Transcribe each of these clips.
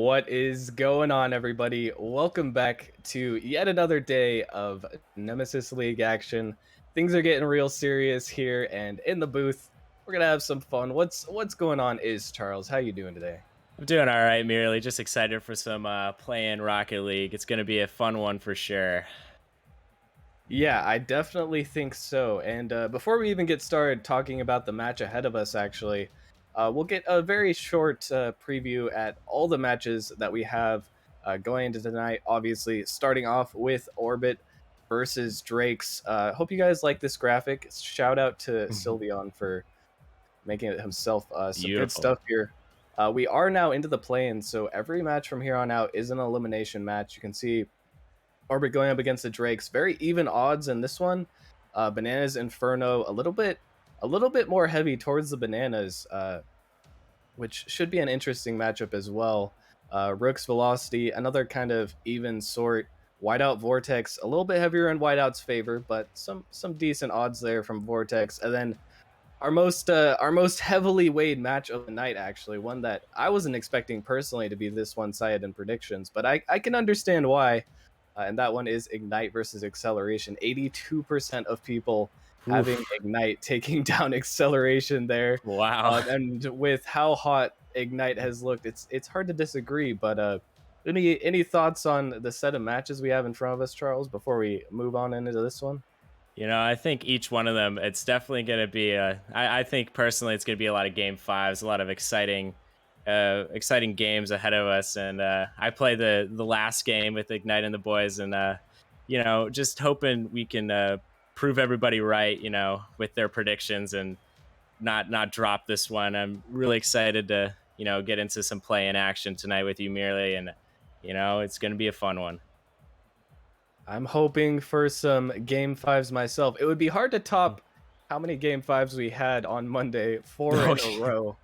What is going on, everybody? Welcome back to yet another day of Nemesis League action. Things are getting real serious here, and in the booth, we're gonna have some fun. What's going on? Is Charles? How you doing today? I'm doing all right, merely just excited for some play in Rocket League. It's going to be a fun one for sure. Yeah, I definitely think so. And before we even get started talking about the match ahead of us, actually, we'll get a very short preview at all the matches that we have going into tonight. Obviously, starting off with Orbit versus Drakes. Hope you guys like this graphic. Shout out to Mhm. Sylveon for making it himself. Some good Beautiful. stuff here. We are now into the play-in, so every match from here on out is an elimination match. You can see Orbit going up against the Drakes. Very even odds in this one. Bananas Inferno a little bit more heavy towards the Bananas, which should be an interesting matchup as well. Rook's Velocity, another kind of even sort. Whiteout Vortex, a little bit heavier in Whiteout's favor, but some decent odds there from Vortex. And then our most heavily weighed match of the night, actually, one that I wasn't expecting personally to be this one-sided in predictions, but I can understand why. And that one is Ignite versus Acceleration. 82% of people having Oof. Ignite taking down Acceleration there. Wow. And with how hot Ignite has looked, it's hard to disagree. But any thoughts on the set of matches we have in front of us, Charles, before we move on into this one? I think each one of them, it's definitely going to be I think personally, it's going to be a lot of game fives, a lot of exciting games ahead of us. And I play the last game with Ignite and the boys, and just hoping we can prove everybody right, with their predictions and not drop this one. I'm really excited to get into some play in action tonight with you, merely, and it's going to be a fun one. I'm hoping for some game fives myself. It would be hard to top how many game fives we had on Monday, four Oh, in a row.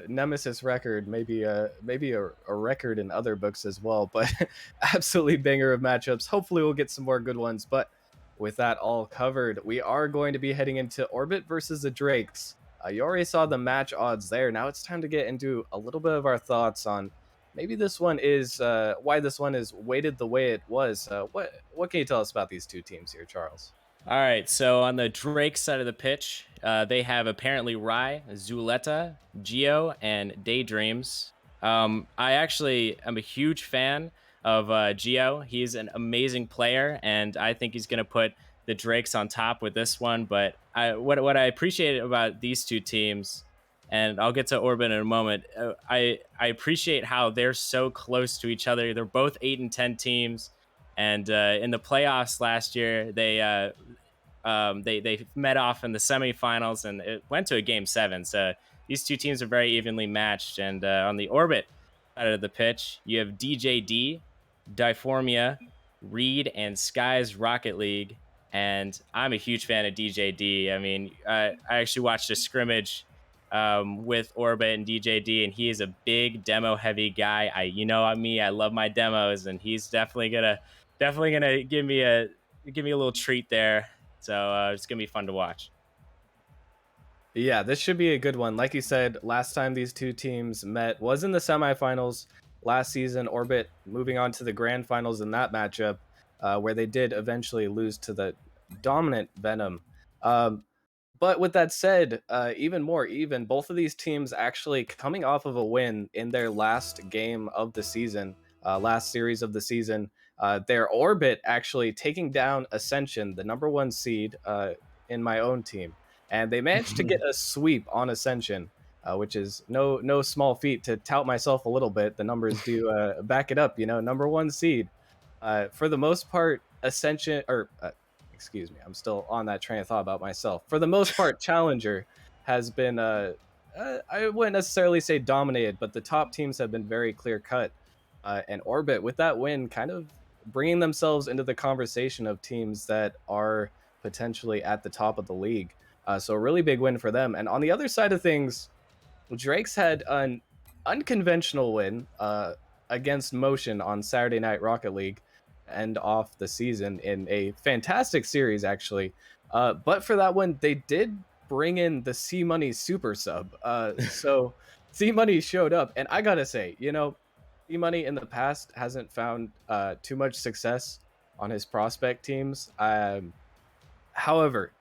Nemesis record, maybe a record in other books as well, but absolutely banger of matchups. Hopefully, we'll get some more good ones. But with that all covered, we are going to be heading into Orbit versus the Drakes. You already saw the match odds there. Now it's time to get into a little bit of our thoughts on maybe this one is why this one is weighted the way it was. What can you tell us about these two teams here, Charles? all right. So on the Drake side of the pitch, they have apparently Rye, Zuleta, Geo, and Daydreams. I actually am a huge fan of Geo. He's an amazing player, and I think he's going to put the Drakes on top with this one. But what I appreciate about these two teams, and I'll get to Orbit in a moment. I appreciate how they're so close to each other. They're both 8-10 teams, and in the playoffs last year, they met off in the semifinals, and it went to a game seven. So these two teams are very evenly matched. And on the Orbit side of the pitch, you have DJD, Diformia, Reed, and Sky's Rocket League. And I'm a huge fan of DJD. I mean, I actually watched a scrimmage with Orbit and DJD, and he is a big demo heavy guy. I love my demos, and he's definitely gonna give me a little treat there. So it's gonna be fun to watch. Yeah, this should be a good one. Like you said, last time these two teams met was in the semifinals last season. Orbit moving on to the grand finals in that matchup, where they did eventually lose to the dominant Venom. Um, But with that said, even more even, both of these teams actually coming off of a win in their last game of the season, last series of the season. Their Orbit actually taking down Ascension, the number one seed in my own team, and they managed to get a sweep on Ascension, which is no small feat. To tout myself a little bit, the numbers do back it up. Number one seed. For the most part, Ascension or excuse me, I'm still on that train of thought about myself. For the most part, Challenger has been, I wouldn't necessarily say dominated, but the top teams have been very clear cut. And Orbit, with that win, kind of bringing themselves into the conversation of teams that are potentially at the top of the league. So a really big win for them. And on the other side of things, Drake's had an unconventional win against Motion on Saturday Night Rocket League, end off the season in a fantastic series, actually. But for that one, they did bring in the C Money super sub. So C Money showed up, and I gotta say, Money in the past hasn't found too much success on his prospect teams. However,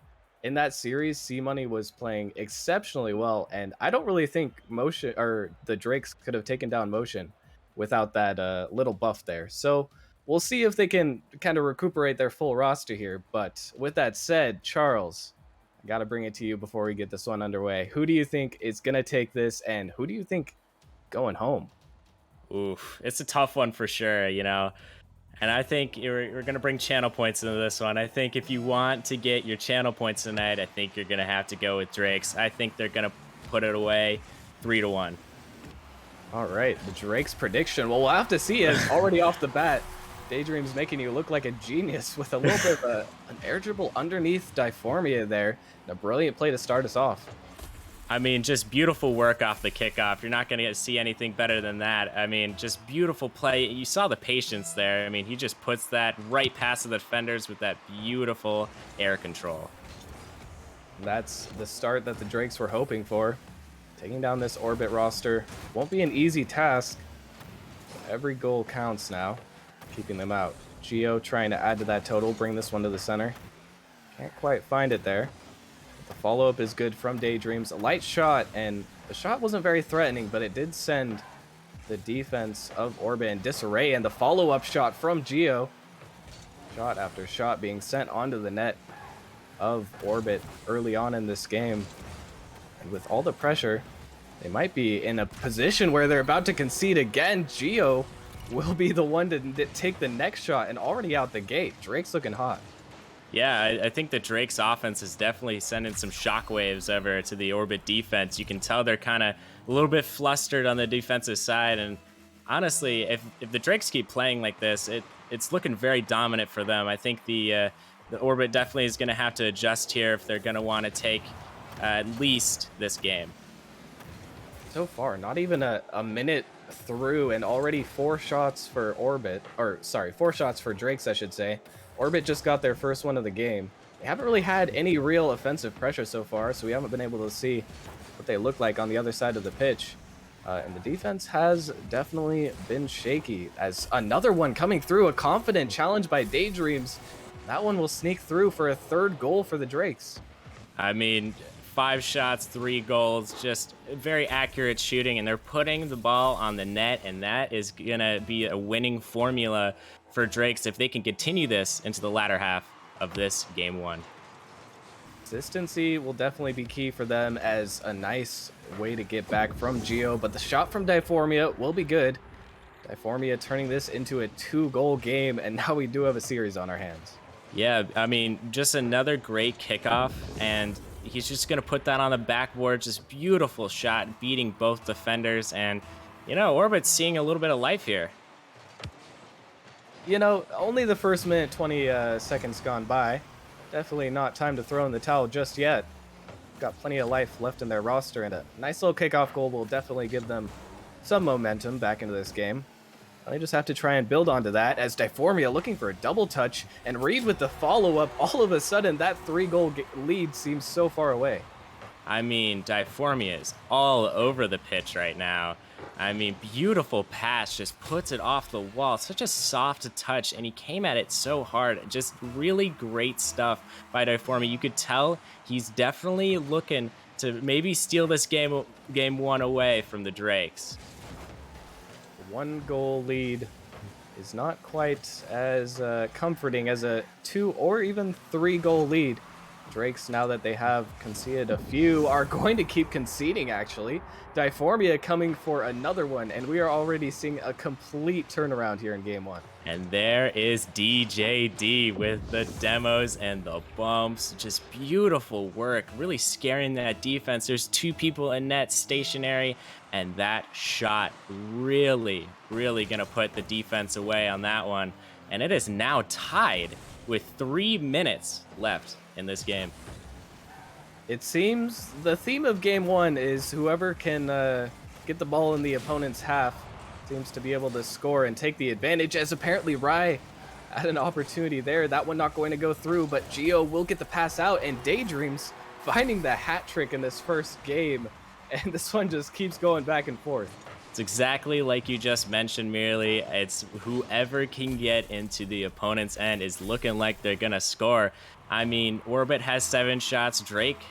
in that series, C Money was playing exceptionally well, and I don't really think Motion or the Drakes could have taken down Motion without that little buff there. So we'll see if they can kind of recuperate their full roster here. But with that said, Charles, I got to bring it to you before we get this one underway. Who do you think is going to take this, and who do you think going home? Oof, it's a tough one for sure, you know. And I think you're going to bring channel points into this one. I think if you want to get your channel points tonight, I think you're going to have to go with Drake's. I think they're going to put it away 3-1. All right, the Drake's prediction. Well, we'll have to see it already off the bat. Daydream's making you look like a genius with a little bit of an air dribble underneath Diformia there. And a brilliant play to start us off. I mean, just beautiful work off the kickoff. You're not going to see anything better than that. I mean, just beautiful play. You saw the patience there. I mean, he just puts that right past the defenders with that beautiful air control. That's the start that the Drakes were hoping for. Taking down this Orbit roster won't be an easy task. Every goal counts now, keeping them out. Geo trying to add to that total, bring this one to the center. Can't quite find it there. The follow-up is good from Daydreams. A light shot, and the shot wasn't very threatening, but it did send the defense of Orbit in disarray, and the follow-up shot from Geo. Shot after shot being sent onto the net of Orbit early on in this game. And with all the pressure, they might be in a position where they're about to concede again. Geo will be the one to take the next shot, and already out the gate. Drake's looking hot. Yeah, I think the Drake's offense is definitely sending some shockwaves over to the Orbit defense. You can tell they're kind of a little bit flustered on the defensive side. And honestly, if the Drakes keep playing like this, it's looking very dominant for them. I think the Orbit definitely is going to have to adjust here if they're going to want to take at least this game. So far, not even a minute through, and already 4 shots for Orbit, or sorry, 4 shots for Drakes, I should say. Orbit just got their first one of the game. They haven't really had any real offensive pressure so far, so we haven't been able to see what they look like on the other side of the pitch. And the defense has definitely been shaky, as another one coming through, a confident challenge by Daydreams. That one will sneak through for a 3rd goal for the Drakes. I mean, 5 shots, 3 goals, just very accurate shooting, and they're putting the ball on the net, and that is going to be a winning formula for Drakes if they can continue this into the latter half of this game 1. Consistency will definitely be key for them as a nice way to get back from Geo, but the shot from Diformia will be good. Diformia turning this into a 2-goal game, and now we do have a series on our hands. Yeah, I mean, just another great kickoff, and he's just going to put that on the backboard. Just beautiful shot, beating both defenders, and, you know, Orbit's seeing a little bit of life here. You know, only the first minute, 20 seconds gone by. Definitely not time to throw in the towel just yet. Got plenty of life left in their roster, and a nice little kickoff goal will definitely give them some momentum back into this game. They just have to try and build onto that, as Diformia looking for a double touch, and Reed with the follow-up. All of a sudden, that 3-goal lead seems so far away. I mean, Diformia is all over the pitch right now. I mean, beautiful pass, just puts it off the wall. Such a soft touch, and he came at it so hard. Just really great stuff by Diformia. You could tell he's definitely looking to maybe steal this game 1 away from the Drakes. 1-goal lead is not quite as comforting as a 2 or even 3-goal lead. Drakes, now that they have conceded a few, are going to keep conceding, actually. Diformia coming for another one, and we are already seeing a complete turnaround here in game 1. And there is DJD with the demos and the bumps. Just beautiful work, really scaring that defense. There's 2 people in net stationary, and that shot really gonna put the defense away on that one. And it is now tied with 3 minutes left in this game. It seems the theme of game 1 is whoever can get the ball in the opponent's half seems to be able to score and take the advantage, as apparently Rai had an opportunity there. That one not going to go through, but Geo will get the pass out, and Daydreams finding the hat trick in this first game, and this one just keeps going back and forth. It's exactly like you just mentioned, merely. It's whoever can get into the opponent's end is looking like they're gonna score. I mean, Orbit has 7 shots, Drake's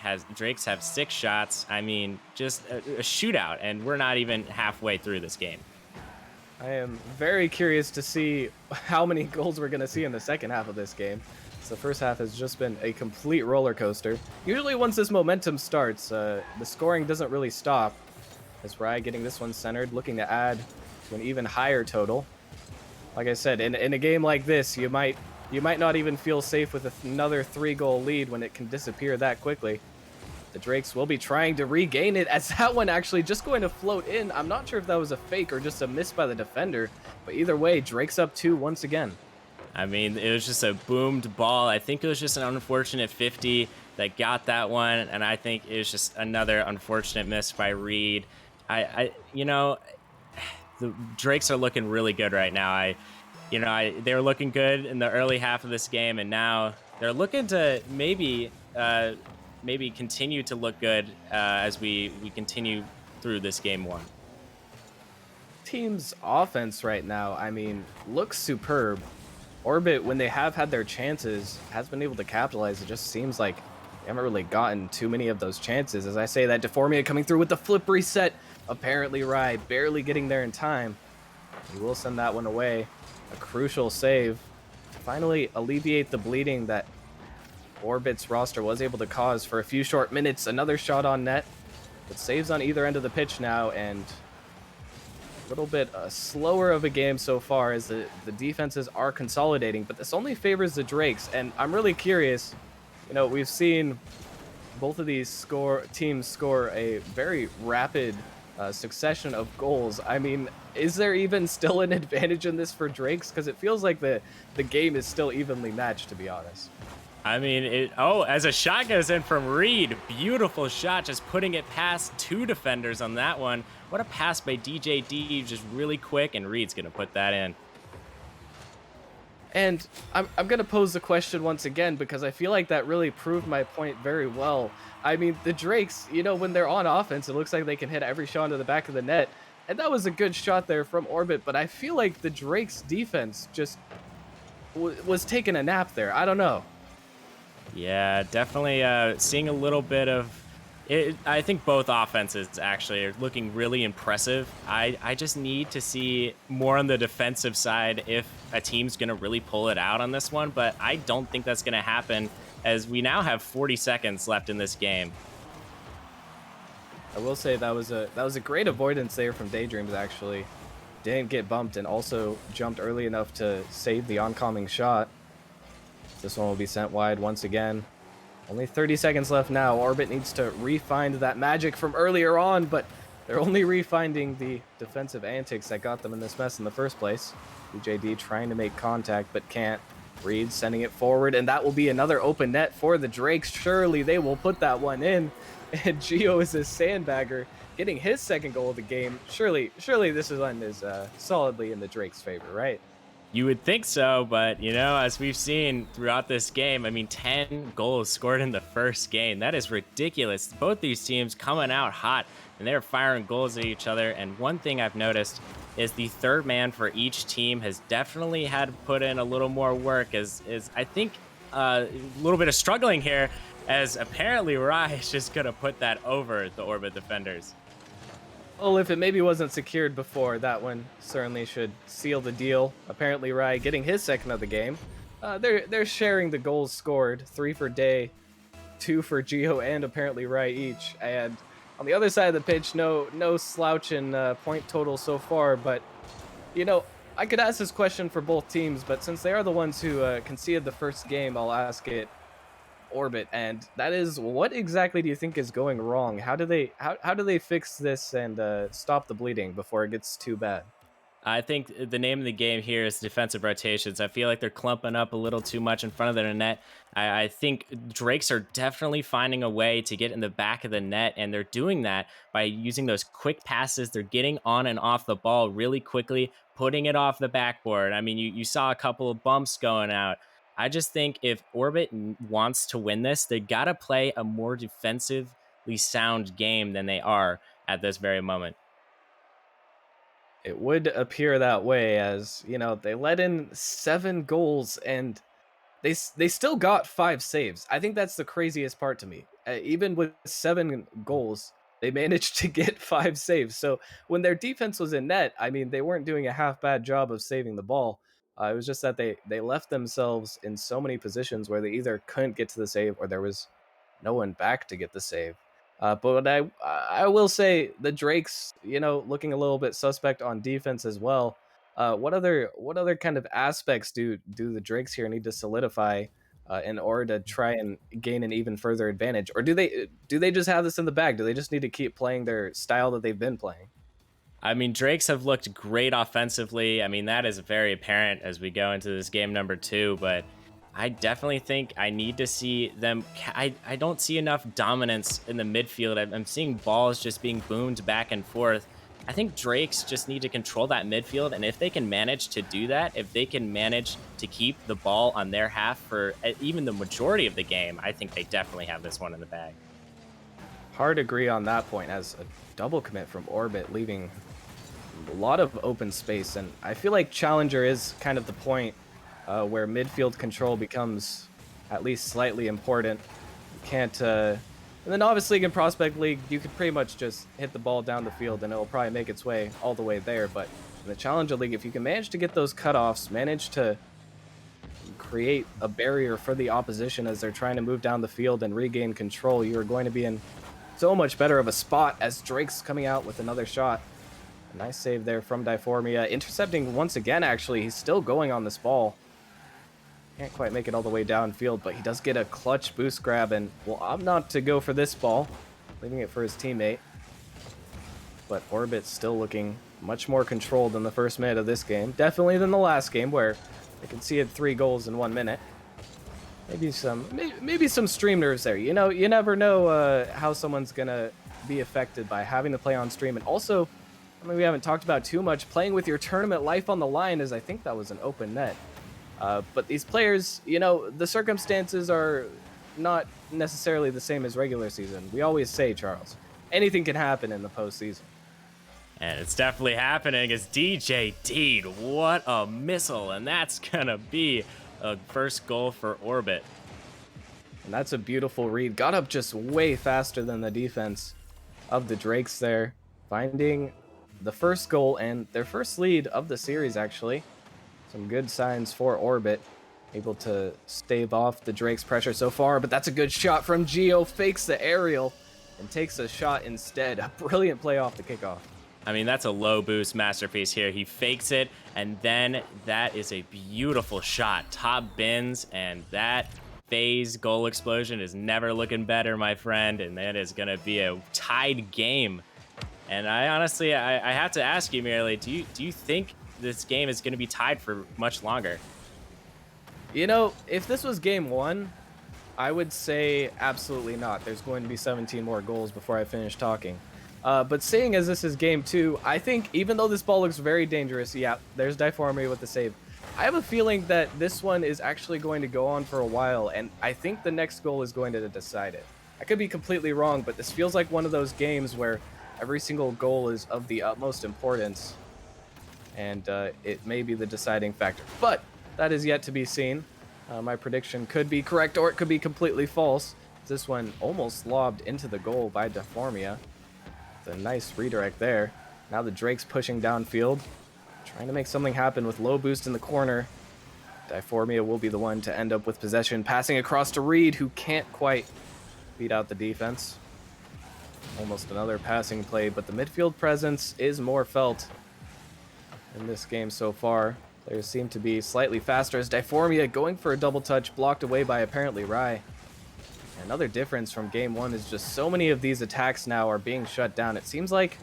have 6 shots. I mean, just a shootout, and we're not even halfway through this game. I am very curious to see how many goals we're going to see in the second half of this game. So the first half has just been a complete roller coaster. Usually once this momentum starts, the scoring doesn't really stop. As Rye getting this one centered, looking to add to an even higher total. Like I said, in a game like this, you might not even feel safe with another 3-goal lead when it can disappear that quickly. The Drakes will be trying to regain it as that one actually just going to float in. I'm not sure if that was a fake or just a miss by the defender, but either way, Drake's up 2 once again. I mean, it was just a boomed ball. I think it was just an unfortunate 50 that got that one, and I think it was just another unfortunate miss by Reed. You know, the Drakes are looking really good right now. They were looking good in the early half of this game, and now they're looking to maybe continue to look good as we continue through this game one. Team's offense right now, I mean, looks superb. Orbit, when they have had their chances, has been able to capitalize. It just seems like they haven't really gotten too many of those chances. As I say, that Deformia coming through with the flip reset. Apparently, Rye barely getting there in time. He will send that one away. A crucial save to finally alleviate the bleeding that Orbit's roster was able to cause for a few short minutes. Another shot on net, but saves on either end of the pitch now, and a little bit slower of a game so far as the defenses are consolidating, but this only favors the Drakes, and I'm really curious. We've seen both of these teams score a very rapid succession of goals. I mean, is there even still an advantage in this for Drakes? Because it feels like the game is still evenly matched, to be honest. I mean, as a shot goes in from Reed, beautiful shot, just putting it past 2 defenders on that one. What a pass by DJD, just really quick, and Reed's going to put that in. And I'm going to pose the question once again because I feel like that really proved my point very well. I mean, the Drakes, when they're on offense, it looks like they can hit every shot into the back of the net. And that was a good shot there from Orbit, but I feel like the Drakes defense just was taking a nap there. I don't know. Yeah, definitely seeing a little bit of it. I think both offenses actually are looking really impressive. I just need to see more on the defensive side if a team's going to really pull it out on this one, but I don't think that's going to happen as we now have 40 seconds left in this game. I will say that was a great avoidance there from Daydreams, actually. Didn't get bumped and also jumped early enough to save the oncoming shot. This one will be sent wide once again. Only 30 seconds left now. Orbit needs to re-find that magic from earlier on, but they're only re-finding the defensive antics that got them in this mess in the first place. DJD trying to make contact, but can't. Reed sending it forward, and that will be another open net for the Drakes. Surely they will put that one in. And Gio is a sandbagger, getting his second goal of the game. Surely this one is solidly in the Drakes' favor, right? You would think so, but as we've seen throughout this game, I mean, 10 goals scored in the first game. That is ridiculous. Both these teams coming out hot, and they're firing goals at each other. And one thing I've noticed is the third man for each team has definitely had to put in a little more work. As I think a little bit of struggling here, as apparently Rai is just gonna put that over the Orbit defenders. Well, if it maybe wasn't secured before, that one certainly should seal the deal. Apparently, Rai getting his second of the game. They're sharing the goals scored, 3 for Day, 2 for Gio, and apparently Rai each. And on the other side of the pitch, no slouch in point total so far. But I could ask this question for both teams, but since they are the ones who conceded the first game, I'll ask it. Orbit, and that is, what exactly do you think is going wrong? How do they fix this and stop the bleeding before it gets too bad? I think the name of the game here is defensive rotations. I feel like they're clumping up a little too much in front of their net. I think Drakes are definitely finding a way to get in the back of the net, and they're doing that by using those quick passes. They're getting on and off the ball really quickly, putting it off the backboard. I mean, you saw a couple of bumps going out. I just think if Orbit wants to win this, they got to play a more defensively sound game than they are at this very moment. It would appear that way, as, they let in 7 goals and they still got 5 saves. I think that's the craziest part to me. Even with 7 goals, they managed to get 5 saves. So when their defense was in net, I mean, they weren't doing a half bad job of saving the ball. It was just that they left themselves in so many positions where they either couldn't get to the save or there was no one back to get the save. But I will say the Drakes, looking a little bit suspect on defense as well. What other kind of aspects do the Drakes here need to solidify in order to try and gain an even further advantage, or do they just have this in the bag? Do they just need to keep playing their style that they've been playing? I mean, Drakes have looked great offensively. I mean, that is very apparent as we go into this game number 2, but I definitely think I need to see them. I don't see enough dominance in the midfield. I'm seeing balls just being boomed back and forth. I think Drakes just need to control that midfield. And if they can manage to do that, if they can manage to keep the ball on their half for even the majority of the game, I think they definitely have this one in the bag. Hard to agree on that point, as a double commit from Orbit, leaving a lot of open space. And I feel like Challenger is kind of the point where midfield control becomes at least slightly important. You can't. In the Novice League and Prospect League, you could pretty much just hit the ball down the field and it'll probably make its way all the way there. But in the Challenger League, if you can manage to get those cutoffs, manage to create a barrier for the opposition as they're trying to move down the field and regain control, you're going to be in so much better of a spot. As Drake's coming out with another shot. A nice save there from Diformia. Intercepting once again, actually. He's still going on this ball. Can't quite make it all the way downfield, but he does get a clutch boost grab, and will opt not to go for this ball, leaving it for his teammate. But Orbit's still looking much more controlled in the first minute of this game. Definitely than the last game, where they conceded 3 goals in 1 minute. Maybe some stream nerves there. You never know how someone's gonna be affected by having to play on stream. And also, I mean, we haven't talked about too much, playing with your tournament life on the line, as I think that was an open net. But these players, the circumstances are not necessarily the same as regular season. We always say, Charles, anything can happen in the postseason. And it's definitely happening as DJ Deed. What a missile. And that's going to be a first goal for Orbit. And that's a beautiful read. Got up just way faster than the defense of the Drakes there, finding the first goal and their first lead of the series, actually. Some good signs for Orbit. Able to stave off the Drake's pressure so far, but that's a good shot from Geo. Fakes the aerial and takes a shot instead. A brilliant play off the kickoff. I mean, that's a low boost masterpiece here. He fakes it, and then that is a beautiful shot. Top bins, and that phase goal explosion is never looking better, my friend, and that is going to be a tied game. And I honestly, I have to ask you, Mirley, do you think this game is going to be tied for much longer? If this was game 1, I would say absolutely not. There's going to be 17 more goals before I finish talking. But seeing as this is game 2, I think even though this ball looks very dangerous, yeah, there's Diformity with the save. I have a feeling that this one is actually going to go on for a while, and I think the next goal is going to decide it. I could be completely wrong, but this feels like one of those games where every single goal is of the utmost importance, and it may be the deciding factor. But that is yet to be seen. My prediction could be correct, or it could be completely false. This one almost lobbed into the goal by Diformia. It's a nice redirect there. Now the Drake's pushing downfield, trying to make something happen with low boost in the corner. Diformia will be the one to end up with possession, passing across to Reed, who can't quite beat out the defense. Almost another passing play, but the midfield presence is more felt in this game so far. Players seem to be slightly faster as Diformia going for a double touch, blocked away by apparently Rai. Another difference from game 1 is just so many of these attacks now are being shut down. It seems like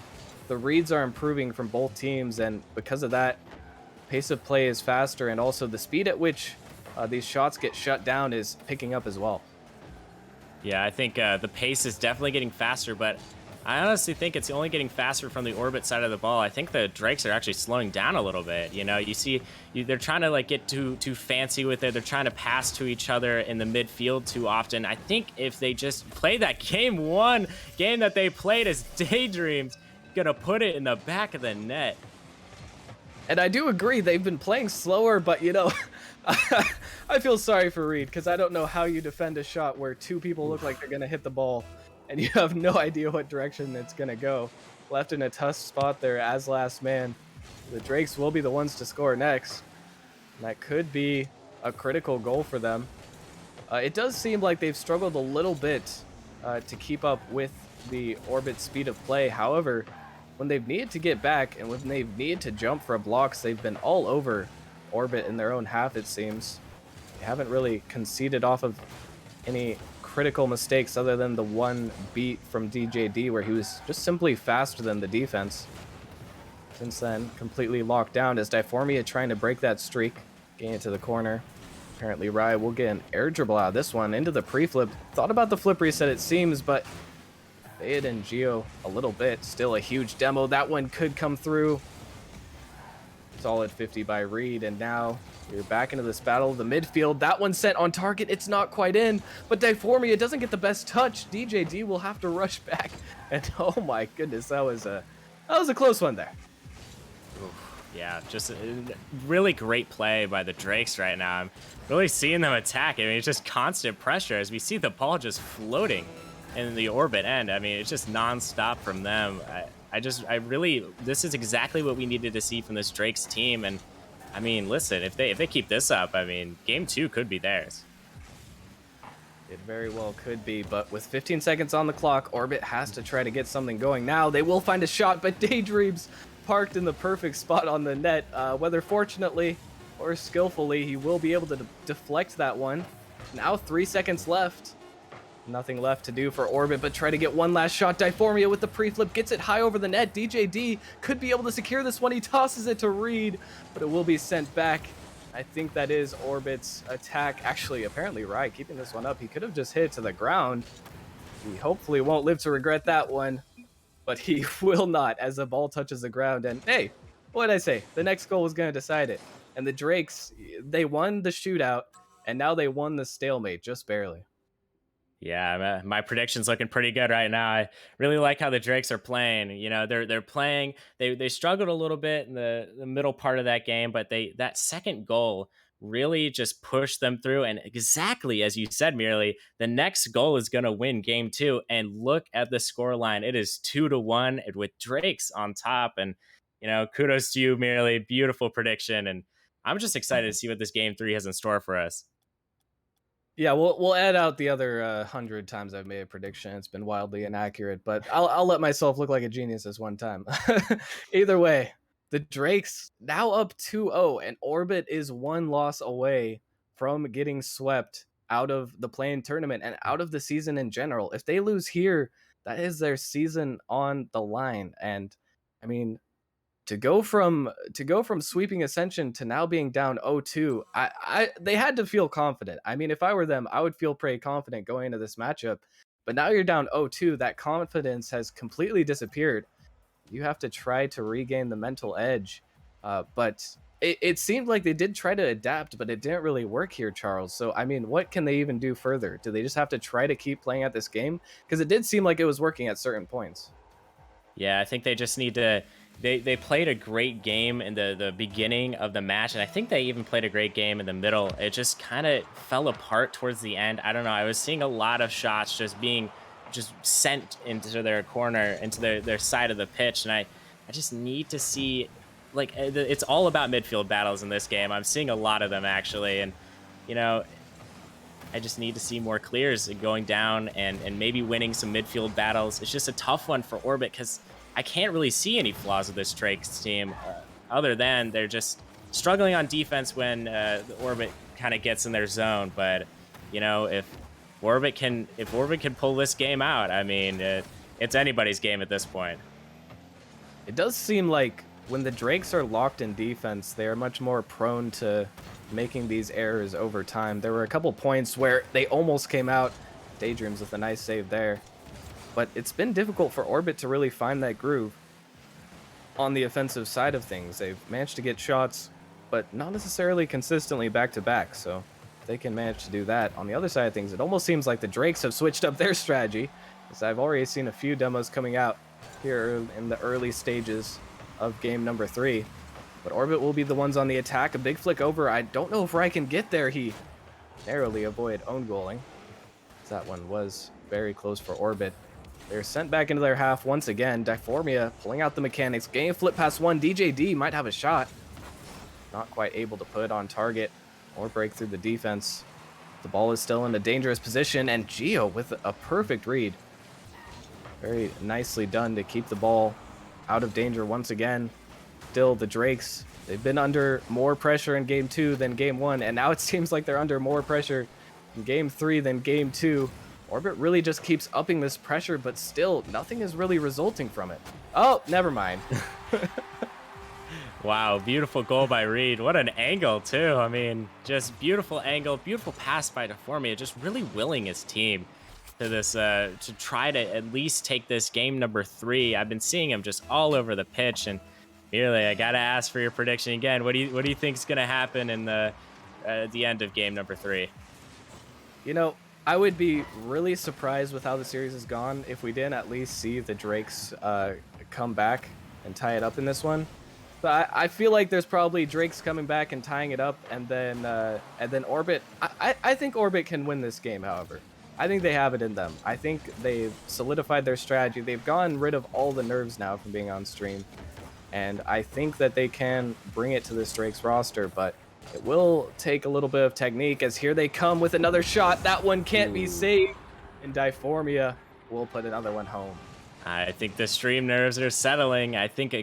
the reads are improving from both teams, and because of that, pace of play is faster, and also the speed at which these shots get shut down is picking up as well. Yeah, I think the pace is definitely getting faster, but I honestly think it's only getting faster from the Orbit side of the ball. I think the Drakes are actually slowing down a little bit. You see, they're trying to get too fancy with it. They're trying to pass to each other in the midfield too often. I think if they just play that game 1 game that they played as Daydreams, gonna put it in the back of the net. And I do agree they've been playing slower, but I feel sorry for Reed because I don't know how you defend a shot where two people look like they're gonna hit the ball and you have no idea what direction it's gonna go. Left in a tough spot there as last man. The Drakes will be the ones to score next. And that could be a critical goal for them. It does seem like they've struggled a little bit to keep up with the Orbit speed of play. However, when they've needed to get back and when they've needed to jump for blocks, they've been all over Orbit in their own half, it seems. They haven't really conceded off of any critical mistakes other than the one beat from DJD where he was just simply faster than the defense. Since then, completely locked down as Diformia trying to break that streak, getting it to the corner. Apparently, Rai will get an air dribble out of this one into the pre-flip. Thought about the flip reset, it seems, but Fade and Geo a little bit. Still a huge demo. That one could come through. Solid 50 by Reed, and now we're back into this battle of the midfield. That one sent on target. It's not quite in, but Diformia doesn't get the best touch. DJD will have to rush back, and oh my goodness, that was a close one there. Yeah, just a really great play by the Drakes right now. I'm really seeing them attack. I mean, it's just constant pressure as we see the ball just floating in the orbit end. I mean, it's just nonstop from them. This is exactly what we needed to see from this Drakes team. And I mean, listen, if they keep this up, I mean, game 2 could be theirs. It very well could be, but with 15 seconds on the clock, Orbit has to try to get something going now. They will find a shot, but Daydreams parked in the perfect spot on the net. Whether fortunately or skillfully, he will be able to deflect that one. Now 3 seconds left. Nothing left to do for Orbit, but try to get one last shot. Diformia with the pre-flip gets it high over the net. DJD could be able to secure this one. He tosses it to Reed, but it will be sent back. I think that is Orbit's attack. Actually, apparently Rai keeping this one up. He could have just hit it to the ground. He hopefully won't live to regret that one, but he will not as the ball touches the ground. And hey, what did I say? The next goal was going to decide it. And the Drakes, they won the shootout, and now they won the stalemate, just barely. Yeah, my prediction's looking pretty good right now. I really like how the Drakes are playing. You know, they're playing. They struggled a little bit in the middle part of that game, but that second goal really just pushed them through. And exactly as you said, Merely, the next goal is going to win game 2. And look at the score line; it is 2-1 with Drakes on top. And kudos to you, Merely. Beautiful prediction, and I'm just excited to see what this game 3 has in store for us. Yeah, we'll add out the other 100 times I've made a prediction. It's been wildly inaccurate, but I'll let myself look like a genius this one time. Either way, the Drakes now up 2-0, and Orbit is one loss away from getting swept out of the play-in tournament and out of the season in general. If they lose here, that is their season on the line. And I mean, to go from sweeping Ascension to now being down 0-2, they had to feel confident. I mean, if I were them, I would feel pretty confident going into this matchup. But now you're down 0-2, that confidence has completely disappeared. You have to try to regain the mental edge. But it seemed like they did try to adapt, but it didn't really work here, Charles. So, I mean, what can they even do further? Do they just have to try to keep playing at this game? Because it did seem like it was working at certain points. Yeah, I think they just need to... They played a great game in the beginning of the match, and I think they even played a great game in the middle. It just kind of fell apart towards the end. I don't know. I was seeing a lot of shots just being sent into their corner, into their side of the pitch, and I just need to see, like, it's all about midfield battles in this game. I'm seeing a lot of them, actually, and, I just need to see more clears going down and maybe winning some midfield battles. It's just a tough one for Orbit because I can't really see any flaws with this Drakes team other than they're just struggling on defense when the Orbit kind of gets in their zone. But, if Orbit can pull this game out, I mean, it's anybody's game at this point. It does seem like when the Drakes are locked in defense, they are much more prone to making these errors over time. There were a couple points where they almost came out. Daydreams with a nice save there. But it's been difficult for Orbit to really find that groove on the offensive side of things. They've managed to get shots, but not necessarily consistently back-to-back, so if they can manage to do that. On the other side of things, it almost seems like the Drakes have switched up their strategy, because I've already seen a few demos coming out here in the early stages of game number 3, But Orbit will be the ones on the attack. A big flick over. I don't know if Rai can get there. He narrowly avoided own goaling. That one was very close for Orbit. They're sent back into their half once again. Diformia pulling out the mechanics. Game flip past one. DJD might have a shot. Not quite able to put it on target or break through the defense. The ball is still in a dangerous position, and Geo with a perfect read. Very nicely done to keep the ball out of danger once again. Still, the Drakes, they've been under more pressure in game 2 than game 1, and now it seems like they're under more pressure in game 3 than game 2. Orbit really just keeps upping this pressure, but still, nothing is really resulting from it. Oh, never mind. Wow, beautiful goal by Reed. What an angle, too. I mean, just beautiful angle, beautiful pass by Deformia, just really willing his team to this, to try to at least take this game number 3. I've been seeing him just all over the pitch, and really, I gotta ask for your prediction again. What do you think is gonna happen in the end of game number 3? You know, I would be really surprised with how the series has gone if we didn't at least see the Drakes come back and tie it up in this one. But I feel like there's probably Drakes coming back and tying it up, and then Orbit. I think Orbit can win this game. However, I think they have it in them. I think they've solidified their strategy. They've gotten rid of all the nerves now from being on stream, and I think that they can bring it to this Drakes roster. But it will take a little bit of technique, as here they come with another shot. That one can't be saved, and Diformia will put another one home. I think the stream nerves are settling. I think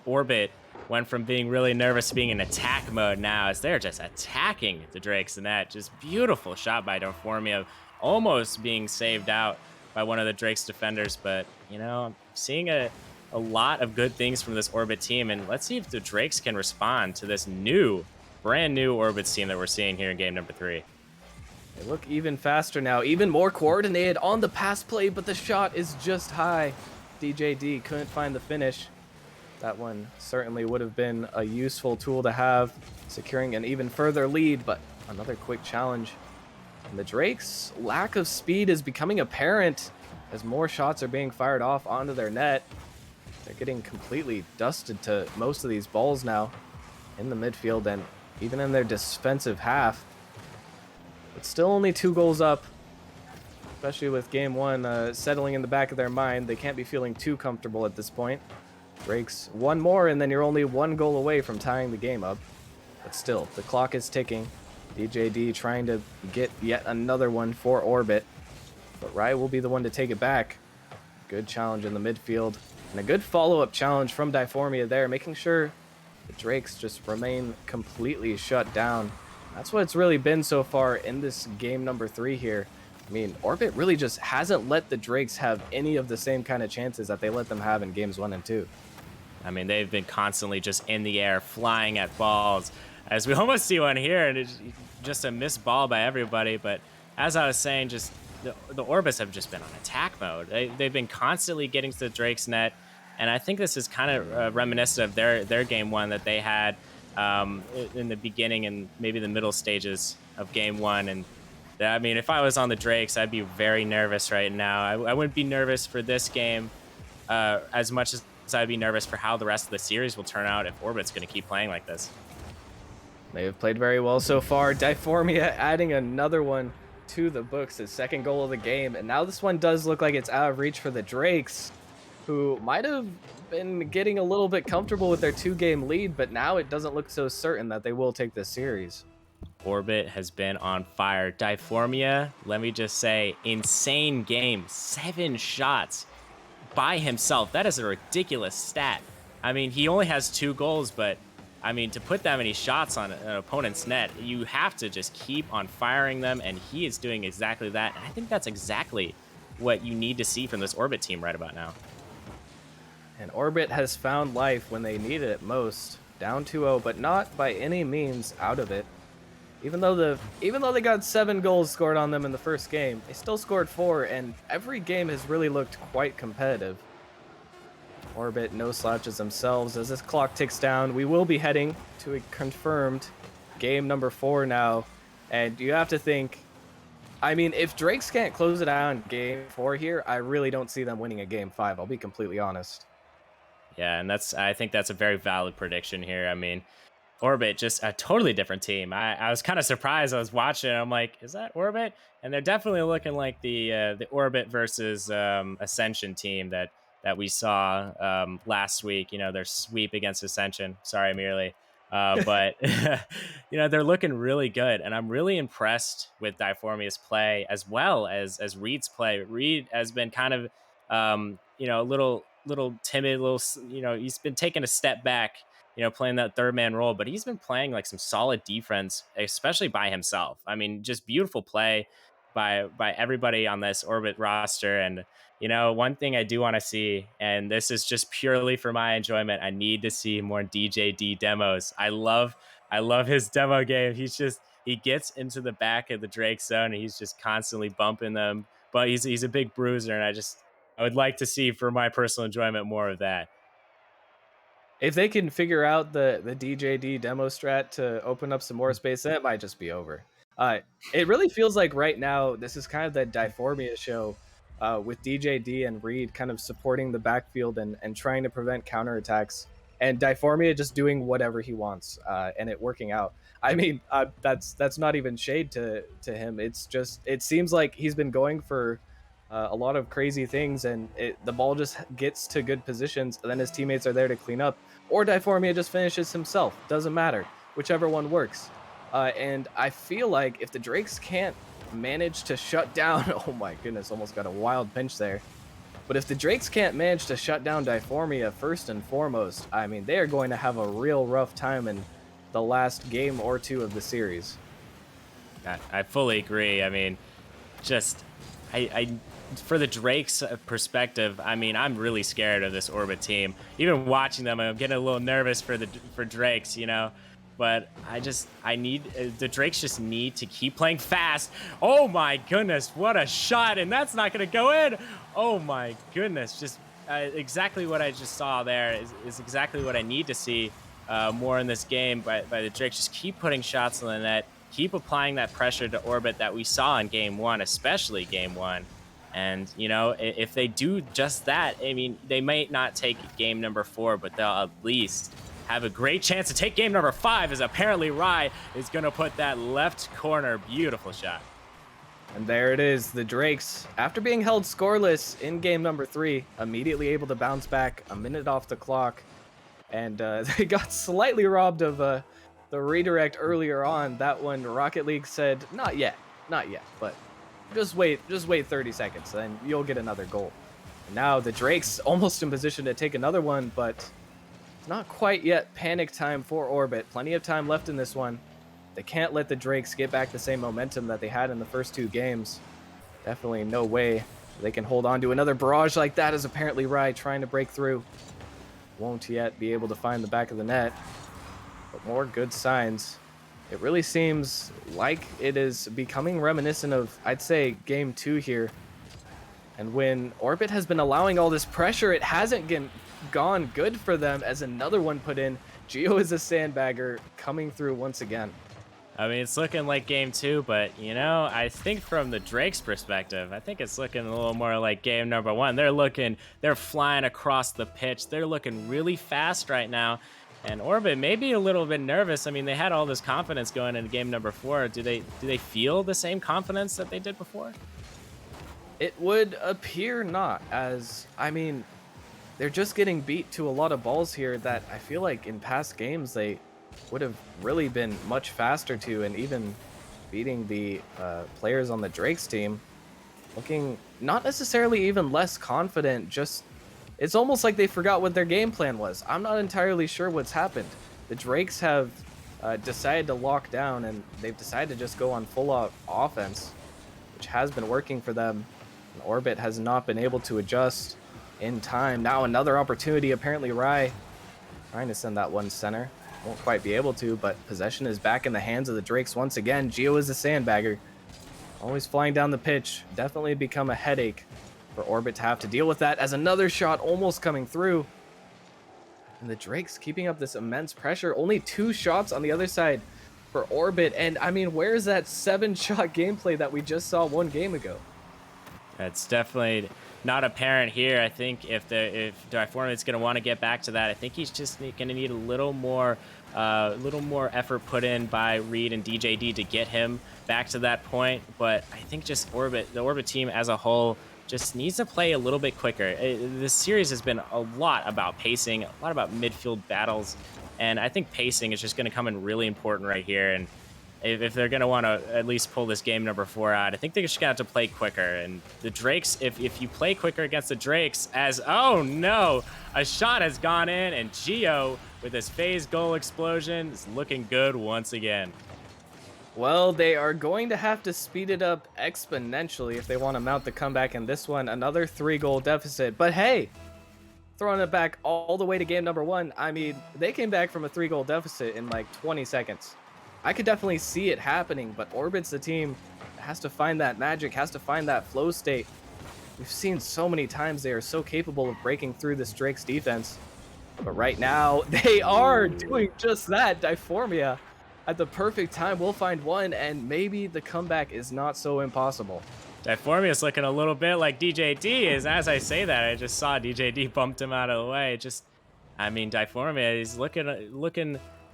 Orbit went from being really nervous to being in attack mode now, as they're just attacking the Drakes, and that just beautiful shot by Diformia, almost being saved out by one of the Drakes defenders. But, you know, I'm seeing a lot of good things from this Orbit team, and let's see if the Drakes can respond to this brand new Orbit team that we're seeing here in game number 3. They look even faster now, even more coordinated on the pass play, but the shot is just high. DJD couldn't find the finish. That one certainly would have been a useful tool to have, securing an even further lead, but another quick challenge. And the Drakes' lack of speed is becoming apparent as more shots are being fired off onto their net. They're getting completely dusted to most of these balls now in the midfield and even in their defensive half. But still only 2 goals up, especially with game 1 settling in the back of their mind. They can't be feeling too comfortable at this point. Drakes one more, and then you're only 1 goal away from tying the game up. But still, the clock is ticking. DJD trying to get yet another one for Orbit. But Rai will be the one to take it back. Good challenge in the midfield. And a good follow-up challenge from Diformia there, making sure the Drakes just remain completely shut down. That's what it's really been so far in this game number 3 here. I mean, Orbit really just hasn't let the Drakes have any of the same kind of chances that they let them have in games 1 and 2. I mean, they've been constantly just in the air, flying at balls, as we almost see one here, and it's just a missed ball by everybody. But as I was saying, just the Orbits have just been on attack mode. They've been constantly getting to the Drake's net, and I think this is kind of reminiscent of their game 1 that they had in the beginning and maybe the middle stages of game 1. And I mean, if I was on the Drakes, I'd be very nervous right now. I wouldn't be nervous for this game as much as I'd be nervous for how the rest of the series will turn out if Orbit's going to keep playing like this. They have played very well so far. Diformia adding another one to the books, his 2nd goal of the game. And now this one does look like it's out of reach for the Drakes, who might have been getting a little bit comfortable with their 2-game lead, but now it doesn't look so certain that they will take this series. Orbit has been on fire. Diformia, let me just say, insane game. 7 shots by himself. That is a ridiculous stat. I mean, he only has 2 goals, but I mean, to put that many shots on an opponent's net, you have to just keep on firing them, and he is doing exactly that. And I think that's exactly what you need to see from this Orbit team right about now. And Orbit has found life when they needed it most. Down 2-0, but not by any means out of it. Even though they got 7 goals scored on them in the first game, they still scored 4, and every game has really looked quite competitive. Orbit no slouches themselves. As this clock ticks down, we will be heading to a confirmed game number 4 now. And you have to think, I mean, if Drakes can't close it out in game 4 here, I really don't see them winning a game 5. I'll be completely honest. Yeah, and I think that's a very valid prediction here. I mean, Orbit, just a totally different team. I was kind of surprised. I was watching. I'm like, is that Orbit? And they're definitely looking like the Orbit versus Ascension team that we saw last week. You know, their sweep against Ascension. Sorry, merely. But they're looking really good, and I'm really impressed with Diformia's play as well as Reed's play. Reed has been kind of a little timid, he's been taking a step back, playing that third man role, but he's been playing like some solid defense, especially by himself. I mean, just beautiful play by everybody on this Orbit roster. And one thing I do want to see, and this is just purely for my enjoyment, I need to see more DJD demos. I love his demo game. He gets into the back of the Drake zone and he's just constantly bumping them. But he's a big bruiser, and I would like to see, for my personal enjoyment, more of that. If they can figure out the DJD demo strat to open up some more space, that might just be over. Uh, it really feels like right now this is kind of the Diformia show, with DJD and Reed kind of supporting the backfield and trying to prevent counterattacks, and Diformia just doing whatever he wants, and it working out. I mean, that's not even shade to him. It's just it seems like he's been going for a lot of crazy things, and the ball just gets to good positions, and then his teammates are there to clean up, or Diformia just finishes himself. Doesn't matter, whichever one works. And I feel like if the Drakes can't manage to shut down, oh my goodness, almost got a wild pinch there. But if the Drakes can't manage to shut down Diformia first and foremost, I mean, they are going to have a real rough time in the last game or two of the series. I fully agree. I mean, just I for the Drake's perspective, I mean, I'm really scared of this Orbit team. Even watching them, I'm getting a little nervous for Drakes, But I need the Drakes just need to keep playing fast. Oh my goodness, what a shot! And that's not going to go in. Oh my goodness, just exactly what I just saw there is exactly what I need to see more in this game by the Drakes. Just keep putting shots on the net. Keep applying that pressure to Orbit that we saw in game one, especially game one. And, if they do just that, I mean, they might not take game number 4, but they'll at least have a great chance to take game number 5, as apparently Rye is going to put that left corner. Beautiful shot. And there it is. The Drakes, after being held scoreless in game number 3, immediately able to bounce back a minute off the clock. And they got slightly robbed of the redirect earlier on. That one, Rocket League said, not yet, but just wait 30 seconds, then you'll get another goal. And now the Drakes almost in position to take another one, but it's not quite yet panic time for Orbit. Plenty of time left in this one. They can't let the Drakes get back the same momentum that they had in the first 2 games. Definitely no way they can hold on to another barrage like that, as apparently Rai trying to break through. Won't yet be able to find the back of the net, but more good signs. It really seems like it is becoming reminiscent of, I'd say, game 2 here. And when Orbit has been allowing all this pressure, it hasn't gone good for them, as another one put in. Geo is a sandbagger coming through once again. I mean, it's looking like game 2, but, I think from the Drake's perspective, I think it's looking a little more like game number 1. They're flying across the pitch. They're looking really fast right now. And Orbit may be a little bit nervous. I mean, they had all this confidence going into game number 4. Do they feel the same confidence that they did before? It would appear not, as, I mean, they're just getting beat to a lot of balls here that I feel like in past games they would have really been much faster to, and even beating the players on the Drakes team, looking not necessarily even less confident, just it's almost like they forgot what their game plan was. I'm not entirely sure what's happened. The Drakes have decided to lock down, and they've decided to just go on full-out offense, which has been working for them. And Orbit has not been able to adjust in time. Now another opportunity, apparently Rai trying to send that one center. Won't quite be able to, but possession is back in the hands of the Drakes once again. Geo is a sandbagger, always flying down the pitch. Definitely become a headache for Orbit to have to deal with that, as another shot almost coming through. And the Drakes keeping up this immense pressure. Only 2 shots on the other side for Orbit. And I mean, where's that 7-shot gameplay that we just saw 1 game ago? It's definitely not apparent here. I think if Diform is going to want to get back to that, I think he's just going to need a little more effort put in by Reed and DJD to get him back to that point. But I think just the Orbit team as a whole, just needs to play a little bit quicker. This series has been a lot about pacing, a lot about midfield battles, and I think pacing is just going to come in really important right here. And if they're going to want to at least pull this game number 4 out, I think they're just going to have to play quicker. And the Drakes, if you play quicker against the Drakes, oh no, a shot has gone in, and Geo with his phase goal explosion is looking good once again. Well, they are going to have to speed it up exponentially if they want to mount the comeback in this one. Another 3-goal deficit. But hey, throwing it back all the way to game number 1, I mean, they came back from a 3-goal deficit in like 20 seconds. I could definitely see it happening, but Orbit's the team that has to find that magic, has to find that flow state. We've seen so many times they are so capable of breaking through this Drake's defense. But right now, they are doing just that. Diformia, at the perfect time, will find one, and maybe the comeback is not so impossible. Diformia is looking a little bit like DJD is. As I say that, I just saw DJD bumped him out of the way. I mean, Diformia,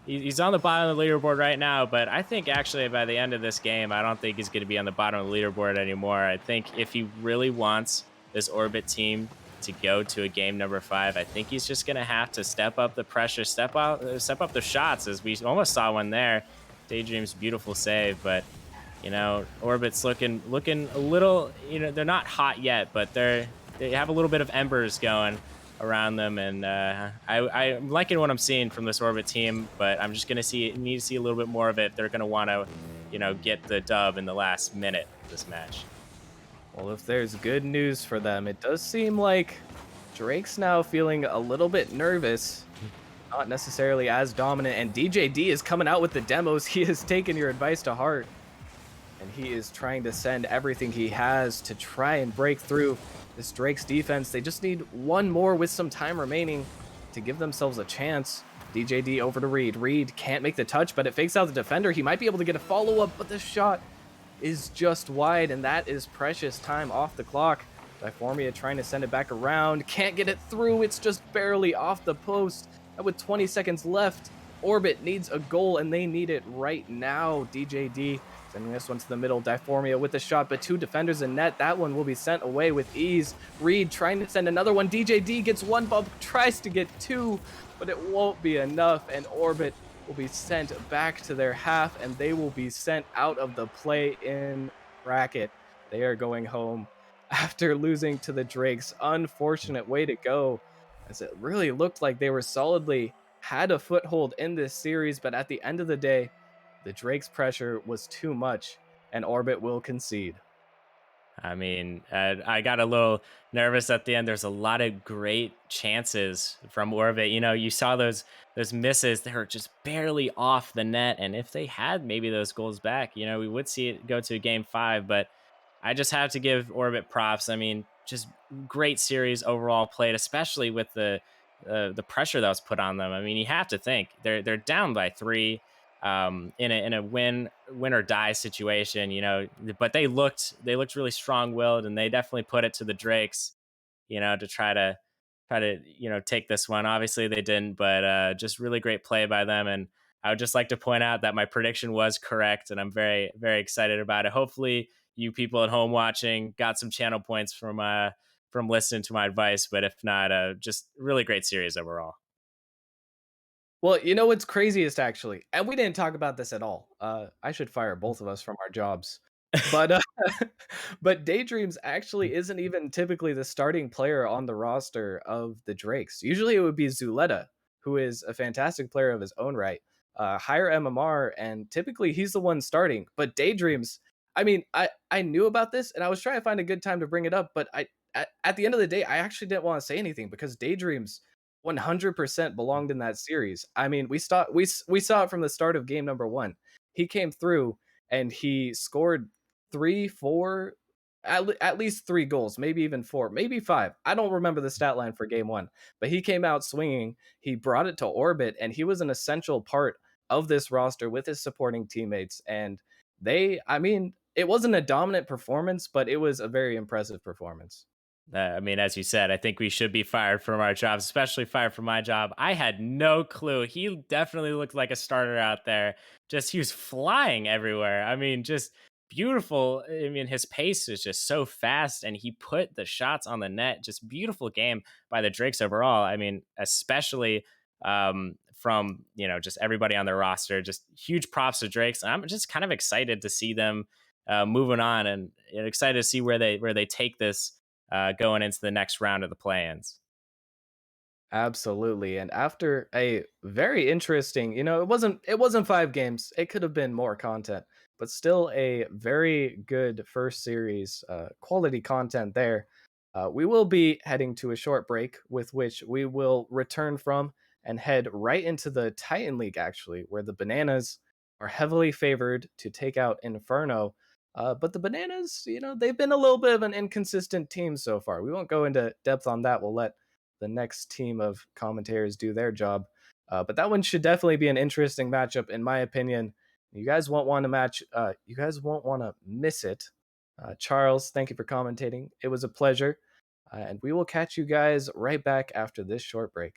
he's on the bottom of the leaderboard right now, but I think actually by the end of this game, I don't think he's going to be on the bottom of the leaderboard anymore. I think if he really wants this Orbit team to go to a game number 5, I think he's just going to have to step up the pressure, step up the shots, as we almost saw one there. Daydream's beautiful save, but Orbit's looking a little, they're not hot yet, but they have a little bit of embers going around them, and I'm liking what I'm seeing from this Orbit team, but I'm just gonna need to see a little bit more of it. They're gonna want to, get the dub in the last minute of this match. Well, if there's good news for them, it does seem like Drake's now feeling a little bit nervous, not necessarily as dominant, and DJD is coming out with the demos. He has taken your advice to heart, and he is trying to send everything he has to try and break through this Drake's defense. They just need one more with some time remaining to give themselves a chance. DJD over to Reed. Reed can't make the touch, but it fakes out the defender. He might be able to get a follow-up, but the shot is just wide, and that is precious time off the clock. Diformia trying to send it back around. Can't get it through. It's just barely off the post. And with 20 seconds left, Orbit needs a goal, and they need it right now. DJD sending this one to the middle. Diformia with the shot, but 2 defenders in net. That one will be sent away with ease. Reed trying to send another one. DJD gets 1 bump, tries to get 2, but it won't be enough, and Orbit will be sent back to their half, and they will be sent out of the play-in bracket. They are going home after losing to the Drakes. Unfortunate way to go, as it really looked like they were solidly had a foothold in this series, but at the end of the day, the Drakes' pressure was too much, and Orbit will concede. I mean, I got a little nervous at the end. There's a lot of great chances from Orbit. You saw those misses. They were just barely off the net, and if they had maybe those goals back, we would see it go to game 5. But I just have to give Orbit props. I mean, just great series overall played, especially with the pressure that was put on them. I mean, you have to think they're down by 3 in a win or die situation, but they looked really strong willed, and they definitely put it to the Drakes, to try to take this one. Obviously they didn't, but just really great play by them. And I would just like to point out that my prediction was correct, and I'm very, very excited about it. Hopefully you people at home watching got some channel points from listening to my advice, but if not, just really great series overall. Well, you know what's craziest actually, and we didn't talk about this at all. I should fire both of us from our jobs. But but Daydreams actually isn't even typically the starting player on the roster of the Drakes. Usually it would be Zuleta, who is a fantastic player of his own right, higher MMR, and typically he's the one starting. But Daydreams, I mean, I knew about this and I was trying to find a good time to bring it up, but at the end of the day, I actually didn't want to say anything because Daydreams 100% belonged in that series. I mean, we saw it from the start of game number 1. He came through and he scored 3, 4, at least 3 goals, maybe even 4, maybe 5. I don't remember the stat line for game 1, but he came out swinging. He brought it to Orbit, and he was an essential part of this roster with his supporting teammates. And I mean, it wasn't a dominant performance, but it was a very impressive performance. I mean, as you said, I think we should be fired from our jobs, especially fired from my job. I had no clue. He definitely looked like a starter out there. Just he was flying everywhere. I mean, just beautiful. I mean, his pace is just so fast, and he put the shots on the net. Just beautiful game by the Drakes overall. I mean, especially from just everybody on their roster. Just huge props to Drakes. And I'm just kind of excited to see them moving on, and excited to see where they take this going into the next round of the play-ins. Absolutely. And after a very interesting, it wasn't 5 games. It could have been more content, but still a very good first series, quality content there. We will be heading to a short break with which we will return from and head right into the Titan League actually, where the Bananas are heavily favored to take out Inferno. But the Bananas, they've been a little bit of an inconsistent team so far. We won't go into depth on that. We'll let the next team of commentators do their job. But that one should definitely be an interesting matchup, in my opinion. You guys won't want to match. You guys won't want to miss it. Charles, thank you for commentating. It was a pleasure, and we will catch you guys right back after this short break.